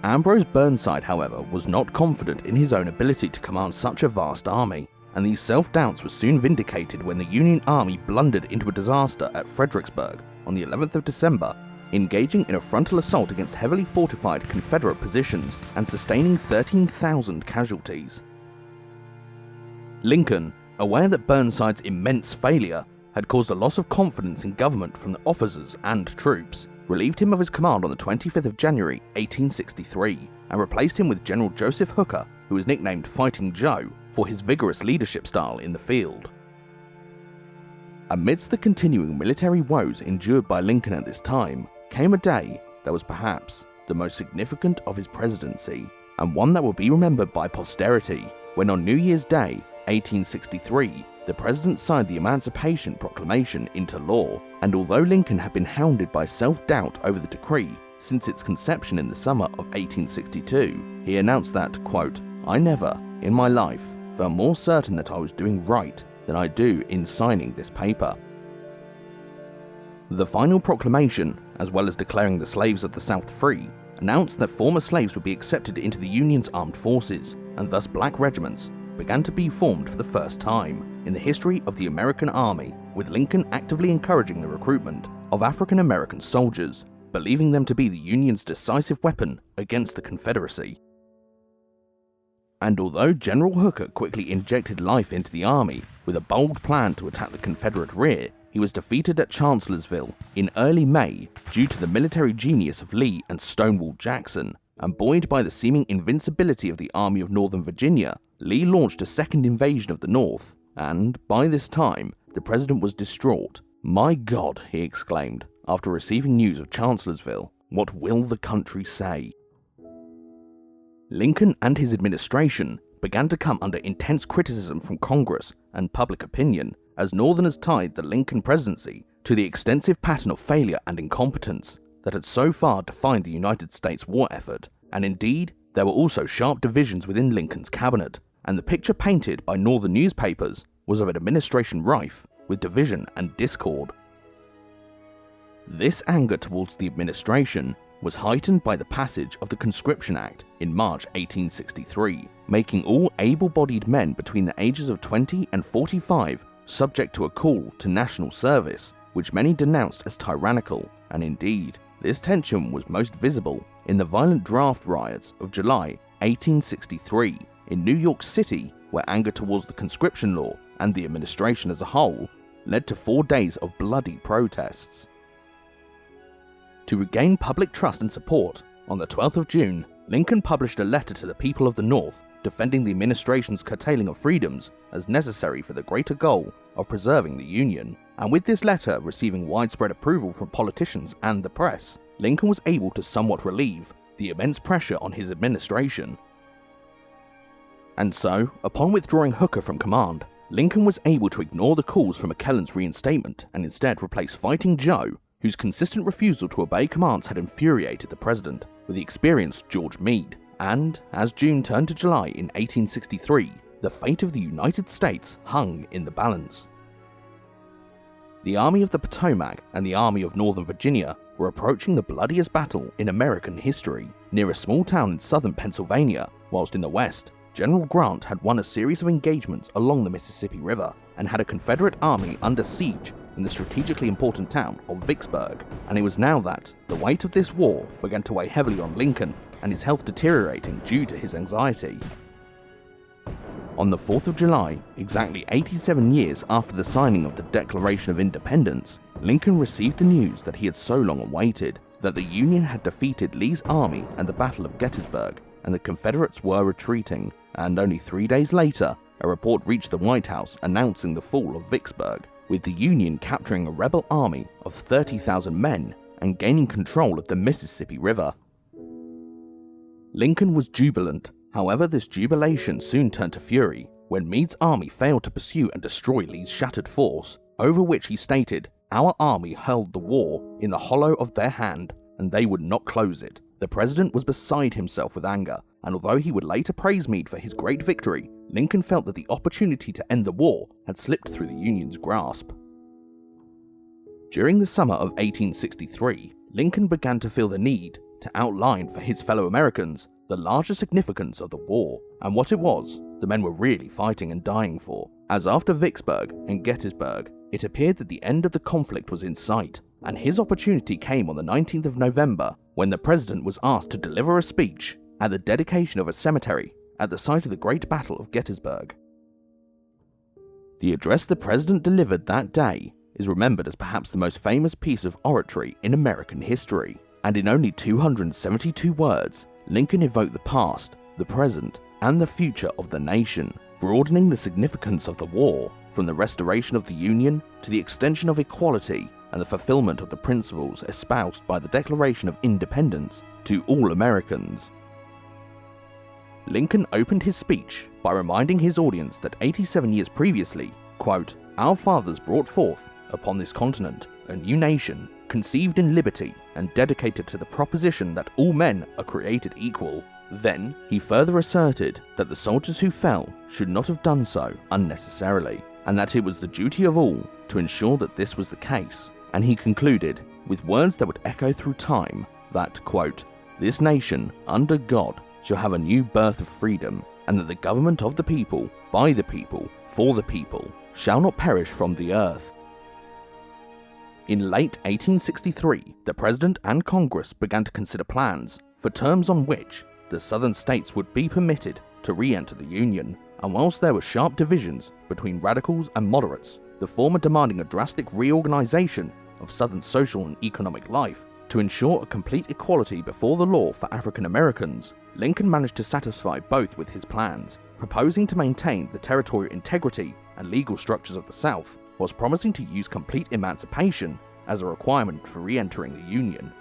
Ambrose Burnside, however, was not confident in his own ability to command such a vast army, and these self-doubts were soon vindicated when the Union Army blundered into a disaster at Fredericksburg on the 11th of December, engaging in a frontal assault against heavily fortified Confederate positions and sustaining 13,000 casualties. Lincoln, aware that Burnside's immense failure had caused a loss of confidence in government from the officers and troops, relieved him of his command on the 25th of January 1863 and replaced him with General Joseph Hooker, who was nicknamed Fighting Joe for his vigorous leadership style in the field. Amidst the continuing military woes endured by Lincoln at this time came a day that was perhaps the most significant of his presidency, and one that will be remembered by posterity, when on New Year's Day 1863 the president signed the Emancipation Proclamation into law. And although Lincoln had been hounded by self-doubt over the decree since its conception in the summer of 1862, he announced that, quote, "I never, in my life, felt more certain that I was doing right than I do in signing this paper." The final proclamation, as well as declaring the slaves of the South free, announced that former slaves would be accepted into the Union's armed forces, and thus black regiments began to be formed for the first time in the history of the American Army, with Lincoln actively encouraging the recruitment of African American soldiers, believing them to be the Union's decisive weapon against the Confederacy. And although General Hooker quickly injected life into the army with a bold plan to attack the Confederate rear, he was defeated at Chancellorsville in early May due to the military genius of Lee and Stonewall Jackson, and buoyed by the seeming invincibility of the Army of Northern Virginia, Lee launched a second invasion of the North, and by this time the president was distraught. "My God," he exclaimed, after receiving news of Chancellorsville, "what will the country say?" Lincoln and his administration began to come under intense criticism from Congress and public opinion, as Northerners tied the Lincoln presidency to the extensive pattern of failure and incompetence that had so far defined the United States war effort, and indeed there were also sharp divisions within Lincoln's cabinet, and the picture painted by Northern newspapers was of an administration rife with division and discord. This anger towards the administration was heightened by the passage of the Conscription Act in March 1863, making all able-bodied men between the ages of 20 and 45 subject to a call to national service, which many denounced as tyrannical, and indeed, this tension was most visible in the violent draft riots of July 1863 in New York City, where anger towards the conscription law and the administration as a whole led to 4 days of bloody protests. To regain public trust and support, on the 12th of June, Lincoln published a letter to the people of the North defending the administration's curtailing of freedoms as necessary for the greater goal of preserving the Union. And with this letter receiving widespread approval from politicians and the press, Lincoln was able to somewhat relieve the immense pressure on his administration. And so, upon withdrawing Hooker from command, Lincoln was able to ignore the calls for McClellan's reinstatement and instead replace Fighting Joe, whose consistent refusal to obey commands had infuriated the president, with the experienced George Meade. And, as June turned to July in 1863, the fate of the United States hung in the balance. The Army of the Potomac and the Army of Northern Virginia were approaching the bloodiest battle in American history, near a small town in southern Pennsylvania, whilst in the west, General Grant had won a series of engagements along the Mississippi River and had a Confederate army under siege in the strategically important town of Vicksburg, and it was now that the weight of this war began to weigh heavily on Lincoln and his health deteriorating due to his anxiety. On the 4th of July, exactly 87 years after the signing of the Declaration of Independence, Lincoln received the news that he had so long awaited, that the Union had defeated Lee's army at the Battle of Gettysburg, and the Confederates were retreating, and only 3 days later, a report reached the White House announcing the fall of Vicksburg, with the Union capturing a rebel army of 30,000 men and gaining control of the Mississippi River. Lincoln was jubilant. However, this jubilation soon turned to fury when Meade's army failed to pursue and destroy Lee's shattered force, over which he stated, "Our army held the war in the hollow of their hand, and they would not close it." The president was beside himself with anger, and although he would later praise Meade for his great victory, Lincoln felt that the opportunity to end the war had slipped through the Union's grasp. During the summer of 1863, Lincoln began to feel the need to outline for his fellow Americans the larger significance of the war and what it was the men were really fighting and dying for, as after Vicksburg and Gettysburg, it appeared that the end of the conflict was in sight, and his opportunity came on the 19th of November when the president was asked to deliver a speech at the dedication of a cemetery at the site of the Great Battle of Gettysburg. The address the president delivered that day is remembered as perhaps the most famous piece of oratory in American history, and in only 272 words, Lincoln evoked the past, the present, and the future of the nation, broadening the significance of the war from the restoration of the Union to the extension of equality and the fulfillment of the principles espoused by the Declaration of Independence to all Americans. Lincoln opened his speech by reminding his audience that 87 years previously, quote, "Our fathers brought forth upon this continent a new nation, conceived in liberty and dedicated to the proposition that all men are created equal." Then, he further asserted that the soldiers who fell should not have done so unnecessarily, and that it was the duty of all to ensure that this was the case. And he concluded, with words that would echo through time, that, quote, "This nation, under God, shall have a new birth of freedom, and that the government of the people, by the people, for the people, shall not perish from the earth." In late 1863, the President and Congress began to consider plans for terms on which the Southern states would be permitted to re-enter the Union, and whilst there were sharp divisions between radicals and moderates, the former demanding a drastic reorganization of Southern social and economic life to ensure a complete equality before the law for African Americans, Lincoln managed to satisfy both with his plans, proposing to maintain the territorial integrity and legal structures of the South, whilst promising to use complete emancipation as a requirement for re-entering the Union.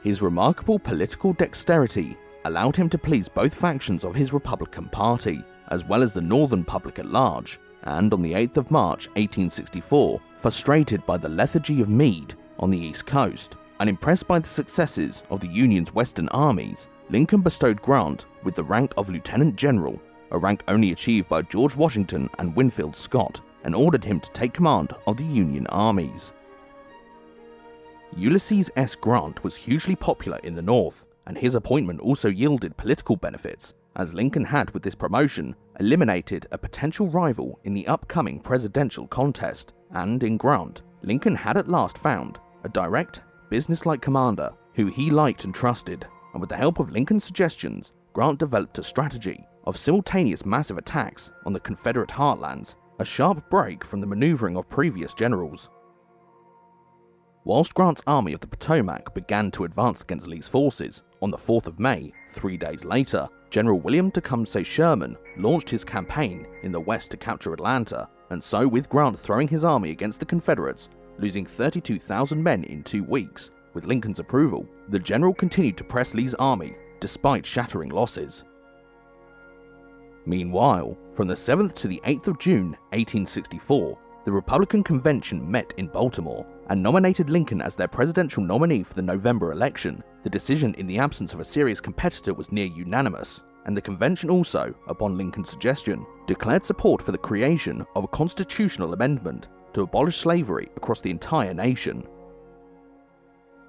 His remarkable political dexterity allowed him to please both factions of his Republican Party, as well as the Northern public at large, and on the 8th of March 1864, frustrated by the lethargy of Meade on the East Coast, and impressed by the successes of the Union's Western armies, Lincoln bestowed Grant with the rank of Lieutenant General, a rank only achieved by George Washington and Winfield Scott, and ordered him to take command of the Union armies. Ulysses S. Grant was hugely popular in the North, and his appointment also yielded political benefits, as Lincoln had with this promotion eliminated a potential rival in the upcoming presidential contest, and in Grant, Lincoln had at last found a direct, businesslike commander who he liked and trusted, and with the help of Lincoln's suggestions, Grant developed a strategy of simultaneous massive attacks on the Confederate heartlands, a sharp break from the maneuvering of previous generals. Whilst Grant's Army of the Potomac began to advance against Lee's forces, on the 4th of May, 3 days later, General William Tecumseh Sherman launched his campaign in the west to capture Atlanta, and so with Grant throwing his army against the Confederates, losing 32,000 men in 2 weeks, with Lincoln's approval, the general continued to press Lee's army, despite shattering losses. Meanwhile, from the 7th to the 8th of June 1864, the Republican Convention met in Baltimore and nominated Lincoln as their presidential nominee for the November election. The decision in the absence of a serious competitor was near unanimous, and the convention also, upon Lincoln's suggestion, declared support for the creation of a constitutional amendment to abolish slavery across the entire nation.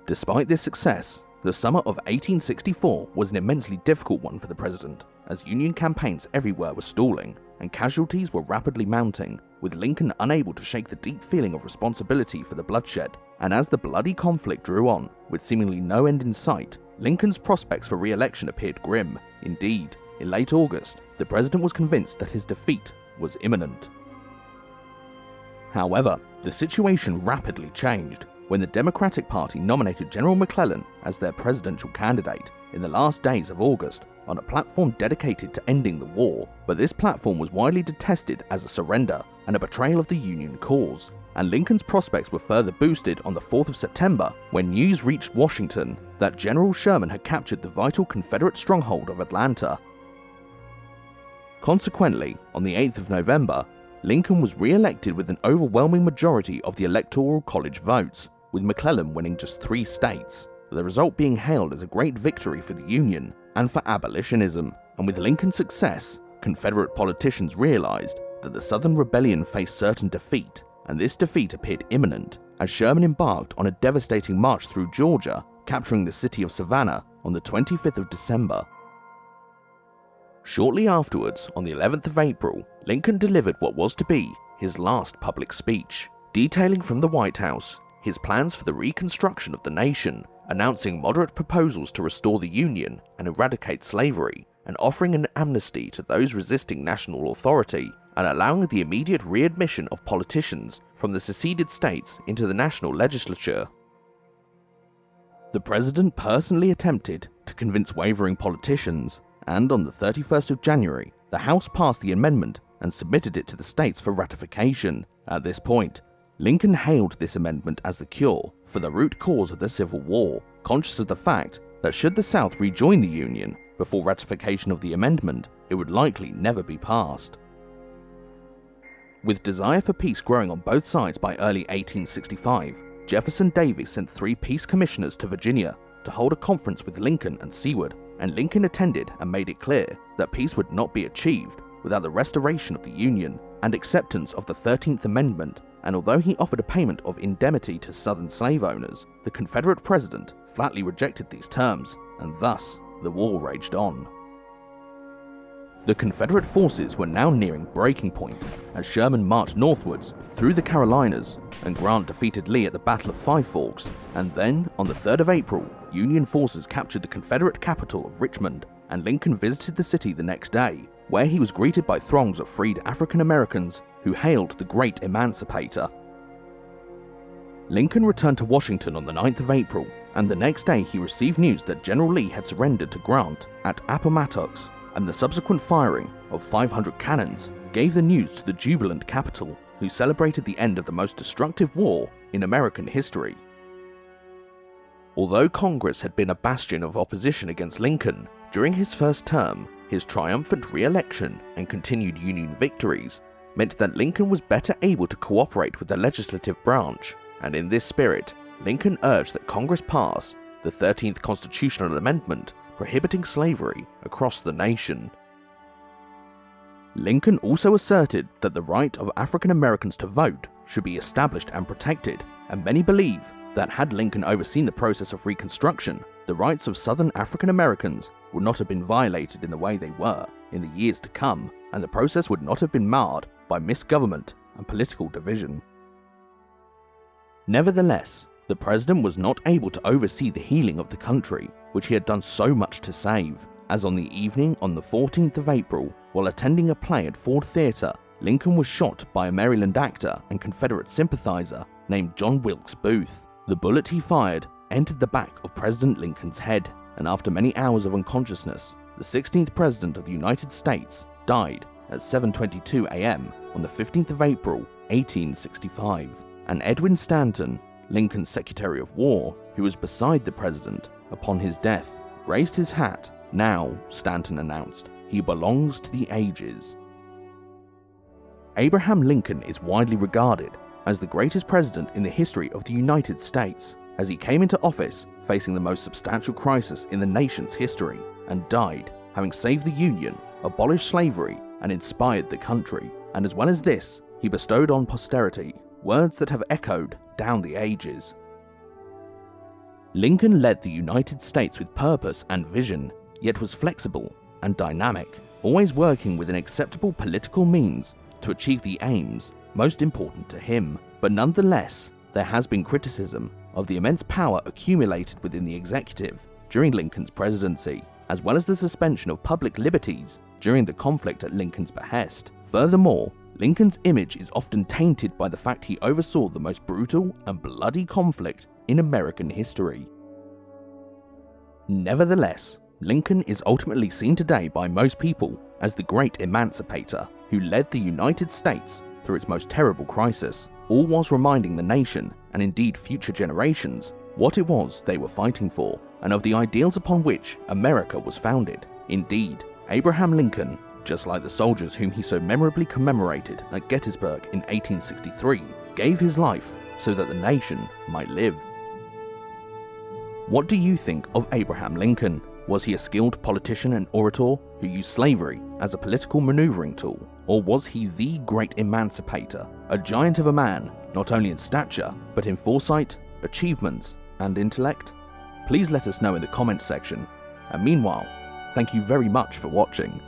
Despite this success, the summer of 1864 was an immensely difficult one for the president, as Union campaigns everywhere were stalling, and casualties were rapidly mounting, with Lincoln unable to shake the deep feeling of responsibility for the bloodshed. And as the bloody conflict drew on, with seemingly no end in sight, Lincoln's prospects for re-election appeared grim. Indeed, in late August, the president was convinced that his defeat was imminent. However, the situation rapidly changed when the Democratic Party nominated General McClellan as their presidential candidate in the last days of August on a platform dedicated to ending the war. But this platform was widely detested as a surrender and a betrayal of the Union cause, and Lincoln's prospects were further boosted on the 4th of September when news reached Washington that General Sherman had captured the vital Confederate stronghold of Atlanta. Consequently, on the 8th of November, Lincoln was re-elected with an overwhelming majority of the Electoral College votes, with McClellan winning just 3 states, the result being hailed as a great victory for the Union and for abolitionism. And with Lincoln's success, Confederate politicians realized that the Southern Rebellion faced certain defeat, and this defeat appeared imminent as Sherman embarked on a devastating march through Georgia, capturing the city of Savannah on the 25th of December. Shortly afterwards, on the 11th of April, Lincoln delivered what was to be his last public speech, detailing from the White House his plans for the reconstruction of the nation, announcing moderate proposals to restore the Union and eradicate slavery, and offering an amnesty to those resisting national authority, and allowing the immediate readmission of politicians from the seceded states into the national legislature. The president personally attempted to convince wavering politicians, and on the 31st of January, the House passed the amendment and submitted it to the states for ratification. At this point, Lincoln hailed this amendment as the cure for the root cause of the Civil War, conscious of the fact that should the South rejoin the Union before ratification of the amendment, it would likely never be passed. With desire for peace growing on both sides by early 1865, Jefferson Davis sent 3 peace commissioners to Virginia to hold a conference with Lincoln and Seward, and Lincoln attended and made it clear that peace would not be achieved without the restoration of the Union and acceptance of the 13th Amendment. And although he offered a payment of indemnity to Southern slave owners, the Confederate president flatly rejected these terms, and thus the war raged on. The Confederate forces were now nearing breaking point as Sherman marched northwards through the Carolinas, and Grant defeated Lee at the Battle of Five Forks, and then, on the 3rd of April, Union forces captured the Confederate capital of Richmond, and Lincoln visited the city the next day, where he was greeted by throngs of freed African Americans who hailed the great Emancipator. Lincoln returned to Washington on the 9th of April, and the next day he received news that General Lee had surrendered to Grant at Appomattox, and the subsequent firing of 500 cannons gave the news to the jubilant capital, who celebrated the end of the most destructive war in American history. Although Congress had been a bastion of opposition against Lincoln during his first term, his triumphant re-election and continued Union victories meant that Lincoln was better able to cooperate with the legislative branch, and in this spirit, Lincoln urged that Congress pass the 13th Constitutional Amendment prohibiting slavery across the nation. Lincoln also asserted that the right of African Americans to vote should be established and protected, and many believe that had Lincoln overseen the process of Reconstruction, the rights of Southern African Americans would not have been violated in the way they were in the years to come, and the process would not have been marred by misgovernment and political division. Nevertheless, the president was not able to oversee the healing of the country, which he had done so much to save, as on the evening on the 14th of April, while attending a play at Ford Theatre, Lincoln was shot by a Maryland actor and Confederate sympathizer named John Wilkes Booth. The bullet he fired entered the back of President Lincoln's head, and after many hours of unconsciousness, the 16th President of the United States died at 7:22 a.m. on the 15th of April, 1865, and Edwin Stanton, Lincoln's Secretary of War, who was beside the President upon his death, raised his hat. Now, Stanton announced, he belongs to the ages. Abraham Lincoln is widely regarded as the greatest president in the history of the United States, as he came into office facing the most substantial crisis in the nation's history, and died having saved the Union, abolished slavery, and inspired the country. And as well as this, he bestowed on posterity words that have echoed down the ages. Lincoln led the United States with purpose and vision, yet was flexible and dynamic, always working within acceptable political means to achieve the aims most important to him. But nonetheless, there has been criticism of the immense power accumulated within the executive during Lincoln's presidency, as well as the suspension of public liberties during the conflict at Lincoln's behest. Furthermore, Lincoln's image is often tainted by the fact he oversaw the most brutal and bloody conflict in American history. Nevertheless, Lincoln is ultimately seen today by most people as the great emancipator who led the United States through its most terrible crisis, all whilst reminding the nation, and indeed future generations, what it was they were fighting for, and of the ideals upon which America was founded. Indeed, Abraham Lincoln, just like the soldiers whom he so memorably commemorated at Gettysburg in 1863, gave his life so that the nation might live. What do you think of Abraham Lincoln? Was he a skilled politician and orator who used slavery as a political maneuvering tool? Or was he the great emancipator, a giant of a man, not only in stature, but in foresight, achievements, and intellect? Please let us know in the comments section. And meanwhile, thank you very much for watching.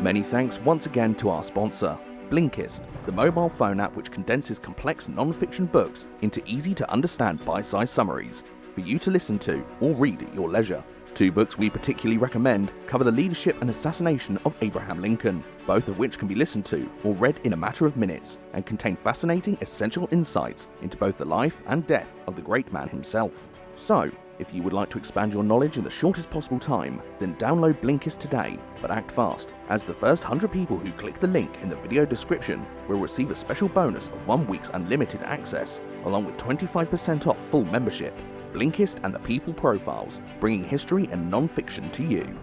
Many thanks once again to our sponsor, Blinkist, the mobile phone app which condenses complex non-fiction books into easy-to-understand bite-sized summaries. for you to listen to or read at your leisure. 2 books we particularly recommend cover the leadership and assassination of Abraham Lincoln, both of which can be listened to or read in a matter of minutes and contain fascinating essential insights into both the life and death of the great man himself. So, if you would like to expand your knowledge in the shortest possible time, then download Blinkist today, but act fast, as the first 100 people who click the link in the video description will receive a special bonus of 1 week's unlimited access, along with 25% off full membership. Blinkist and the People Profiles, bringing history and non-fiction to you.